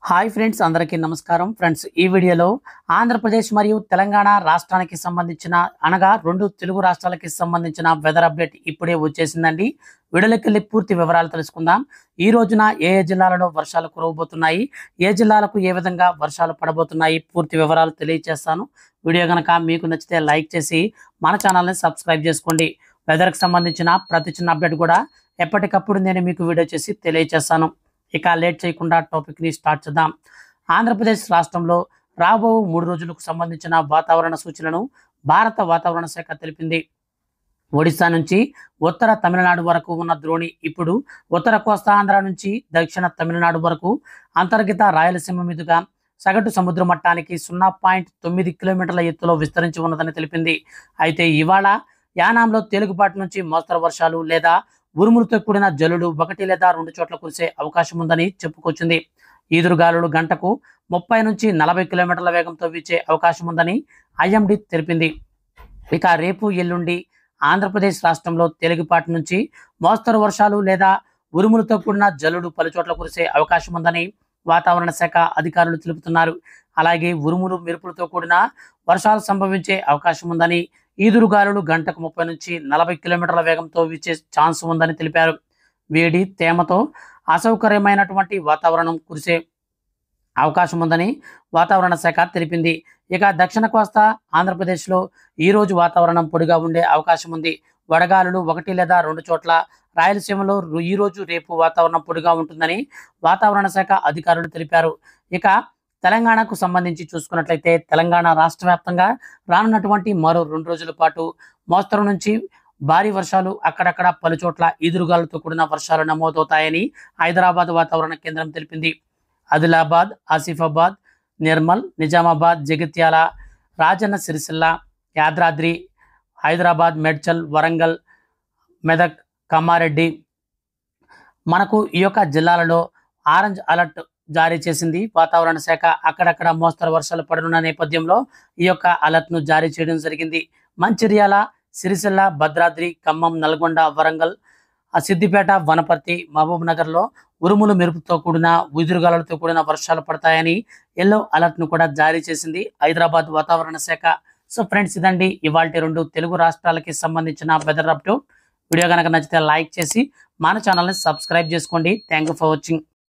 Hi friends, అందరికీ నమస్కారం. Friends, ఈ వీడియోలో ఆంధ్రప్రదేశ్ మరియు తెలంగాణ రాష్ట్రానికి సంబంధించిన అనగా రెండు తెలుగు రాష్ట్రాలకి సంబంధించిన వెదర్ అప్డేట్ ఇప్పుడే వచ్చేసిందండి. వీడియోలోకి పూర్తి వివరాలు తెలుసుకుందాం. ఈ రోజున ఏ ఏ జిల్లాలలో వర్షాలు కురవబోతున్నాయి, ఏ జిల్లాలకు ఏ విధంగా వర్షాలు పడబోతున్నాయి, పూర్తి వివరాలు తెలియజేస్తాను. వీడియో కనుక మీకు నచ్చితే లైక్ చేసి మన ఛానల్ని సబ్స్క్రైబ్ చేసుకోండి. వెదర్కి సంబంధించిన ప్రతి చిన్న అప్డేట్ కూడా ఎప్పటికప్పుడు నేను మీకు వీడియో చేసి తెలియజేస్తాను. ఇక లేట్ చేయకుండా టాపిక్ని స్టార్ట్ చేద్దాం. ఆంధ్రప్రదేశ్ రాష్ట్రంలో రాబో 3 రోజులకు సంబంధించిన వాతావరణ సూచనలను భారత వాతావరణ శాఖ తెలిపింది. ఒడిశా నుంచి ఉత్తర తమిళనాడు వరకు ఉన్న ద్రోణి ఇప్పుడు ఉత్తర కోస్తా ఆంధ్ర నుంచి దక్షిణ తమిళనాడు వరకు అంతర్గత రాయలసీమ మీదుగా సగటు సముద్ర మట్టానికి 0.9 కిలోమీటర్ల ఎత్తులో విస్తరించి ఉన్నదని తెలిపింది. అయితే ఇవాళ యానాంలో తేలికపాటి నుంచి మోస్తరు వర్షాలు లేదా ఉరుములతో కూడిన జల్లులు 1 లేదా 2 చోట్ల కురిసే అవకాశం ఉందని చెప్పుకొచ్చింది. ఈదురుగాలులు గంటకు 30 నుంచి 40 కిలోమీటర్ల వేగంతో వీచే అవకాశం ఉందని ఐఎండీ తెలిపింది. ఇక రేపు ఎల్లుండి ఆంధ్రప్రదేశ్ రాష్ట్రంలో తేలికపాటి నుంచి మోస్తరు వర్షాలు లేదా ఉరుములతో కూడిన జల్లులు పలుచోట్ల కురిసే అవకాశం ఉందని వాతావరణ శాఖ అధికారులు తెలుపుతున్నారు. అలాగే ఉరుములు మెరుపులతో కూడిన వర్షాలు సంభవించే అవకాశం ఉందని, ఈదురుగాలులు గంటకు 30 నుంచి 40 కిలోమీటర్ల వేగంతో వీచే ఛాన్స్ ఉందని తెలిపారు. వేడి తేమతో అసౌకర్యమైనటువంటి వాతావరణం కురిసే అవకాశం ఉందని వాతావరణ శాఖ తెలిపింది. ఇక దక్షిణ కోస్తా ఆంధ్రప్రదేశ్లో ఈరోజు వాతావరణం పొడిగా ఉండే అవకాశం ఉంది. వడగాలులు 1 లేదా 2 చోట్ల, రాయలసీమలో ఈరోజు రేపు వాతావరణం పొడిగా ఉంటుందని వాతావరణ శాఖ అధికారులు తెలిపారు. ఇక తెలంగాణకు సంబంధించి చూసుకున్నట్లయితే తెలంగాణ రాష్ట్ర వ్యాప్తంగా రానున్నటువంటి మరో 2 రోజుల పాటు మోస్తరు నుంచి భారీ వర్షాలు, అక్కడక్కడ పలుచోట్ల ఈదురుగాలతో కూడిన వర్షాలు నమోదవుతాయని హైదరాబాద్ వాతావరణ కేంద్రం తెలిపింది. ఆదిలాబాద్, ఆసిఫాబాద్, నిర్మల్, నిజామాబాద్, జగిత్యాల, రాజన్న సిరిసిల్ల, యాదాద్రి, హైదరాబాద్, మేడ్చల్, వరంగల్, మెదక్, కామారెడ్డి మనకు ఈ యొక్క జిల్లాలలో ఆరెంజ్ అలర్ట్ జారీ చేసింది వాతావరణ శాఖ. అక్కడక్కడ మోస్తరు వర్షాలు పడనున్న నేపథ్యంలో ఈ యొక్క అలర్ట్ను జారీ చేయడం జరిగింది. మంచిర్యాల, సిరిసిల్ల, భద్రాద్రి, ఖమ్మం, నల్గొండ, వరంగల్, సిద్దిపేట, వనపర్తి, మహబూబ్ నగర్లో ఉరుములు మెరుపుతో కూడిన ఈదురుగాలులతో కూడిన వర్షాలు పడతాయని ఎల్లో అలర్ట్ను కూడా జారీ చేసింది హైదరాబాద్ వాతావరణ శాఖ. సో ఫ్రెండ్స్, ఇదండి ఇవాల్టి 2 తెలుగు రాష్ట్రాలకి సంబంధించిన వెదర్ అప్డేట్. వీడియో కనుక నచ్చితే లైక్ చేసి మన ఛానల్ని సబ్స్క్రైబ్ చేసుకోండి. Thank you for watching.